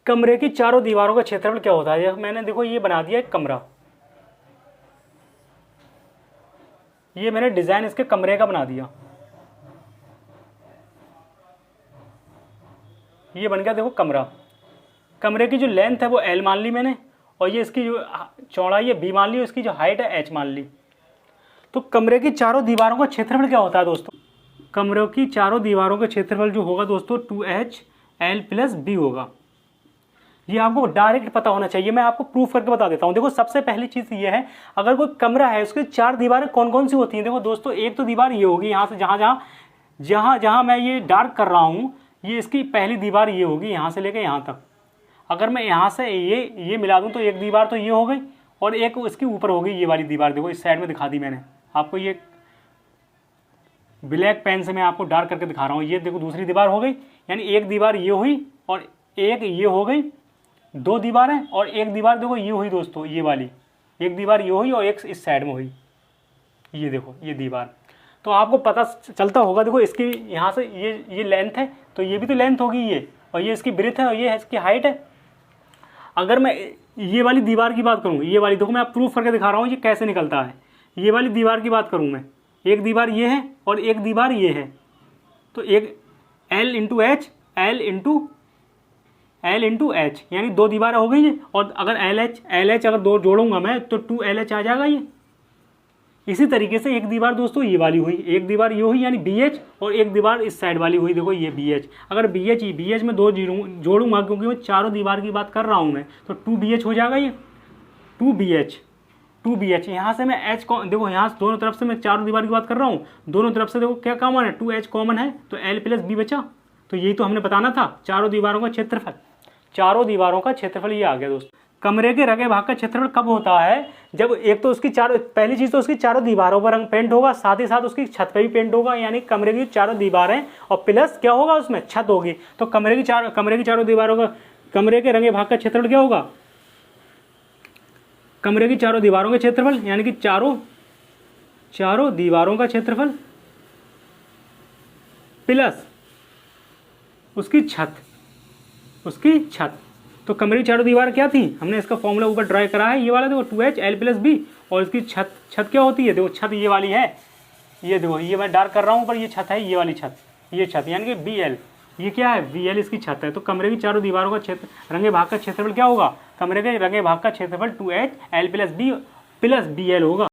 कमरे की चारों दीवारों का क्षेत्रफल क्या होता है। मैंने देखो ये बना दिया एक कमरा, ये मैंने डिजाइन इसके कमरे का बना दिया, ये बन गया देखो कमरा। कमरे की जो लेंथ है वो L मान ली मैंने, और ये इसकी जो चौड़ाई है B मान ली, और इसकी जो हाइट है H मान ली। तो कमरे की चारों दीवारों का क्षेत्रफल क्या होता है दोस्तों। कमरे की चारों दीवारों का क्षेत्रफल जो होगा दोस्तों 2HL+B होगा। ये आपको डायरेक्ट पता होना चाहिए, मैं आपको प्रूफ करके बता देता हूँ। देखो सबसे पहली चीज़ ये है, अगर कोई कमरा है उसकी चार दीवारें कौन कौन सी होती हैं। देखो दोस्तों, एक तो दीवार ये होगी, यहाँ से जहाँ मैं ये डार्क कर रहा हूँ, ये इसकी पहली दीवार ये होगी, यहाँ से लेकर यहाँ तक। अगर मैं यहाँ से ये मिला दूँ तो एक दीवार तो ये हो गई, और एक इसके ऊपर होगी ये वाली दीवार। देखो इस साइड में दिखा दी मैंने आपको, ये ब्लैक पेन से मैं आपको डार्क करके दिखा रहा हूँ। ये देखो दूसरी दीवार हो गई, यानी एक दीवार ये हुई और एक ये हो गई, दो दीवारें। और एक दीवार देखो ये हुई दोस्तों, ये वाली एक दीवार ये हुई और एक इस साइड में हुई, ये देखो ये दीवार। तो आपको पता चलता होगा, देखो इसकी यहाँ से ये लेंथ है, तो ये भी तो लेंथ होगी ये, और ये इसकी ब्रेथ है, और ये इसकी हाइट है। अगर मैं ये वाली दीवार की बात करूँ, ये वाली देखो मैं आप प्रूफ करके दिखा रहा हूँ ये कैसे निकलता है। ये वाली दीवार की बात करूँ मैं, एक दीवार ये है और एक दीवार ये है, तो एक L इंटू H यानी दो दीवारें हो गई है। और अगर LH अगर दो जोड़ूंगा मैं तो 2LH आ जाएगा ये। इसी तरीके से एक दीवार दोस्तों ये वाली हुई, एक दीवार ये हुई यानी BH, और एक दीवार इस साइड वाली हुई, देखो ये BH। अगर BH में दो जोड़ूंगा, क्योंकि मैं चारों दीवार की बात कर रहा हूँ मैं, तो 2BH हो जाएगा ये, 2BH। यहाँ से मैं H को देखो, यहाँ दोनों तरफ से मैं चारों दीवार की बात कर रहा हूँ, दोनों तरफ से देखो क्या कॉमन है, 2H कॉमन है, तो L+B बचा। तो यही तो हमने बताना था, चारों दीवारों का क्षेत्रफल। चारों दीवारों का क्षेत्रफल ये आ गया दोस्तों। कमरे के रंगे भाग का क्षेत्रफल कब होता है, जब एक तो उसकी पहली चीज़ तो उसकी चारों दीवारों पर रंग पेंट होगा, साथ ही साथ उसकी छत पे भी पेंट होगा, यानी कमरे की चारों दीवारें और प्लस क्या होगा उसमें छत होगी। तो कमरे की चारों दीवारों का, कमरे के रंगे भाग का क्षेत्रफल क्या होगा, कमरे की चारों दीवारों का क्षेत्रफल, यानी कि चारों दीवारों का क्षेत्रफल प्लस उसकी छत। तो कमरे की चारों दीवार क्या थी, हमने इसका फॉर्मूला ऊपर ड्रा करा है, ये वाला देखो 2HL+B, और इसकी छत क्या होती है, देखो छत ये वाली है, ये देखो ये मैं डार्क कर रहा हूँ, पर ये छत है, ये वाली छत, ये छत यानी कि BL, ये क्या है VL इसकी छत है। तो कमरे की चारों दीवारों का रंगे भाग का क्षेत्रफल क्या होगा, कमरे के रंगे भाग का क्षेत्रफल 2HL+B + BL होगा।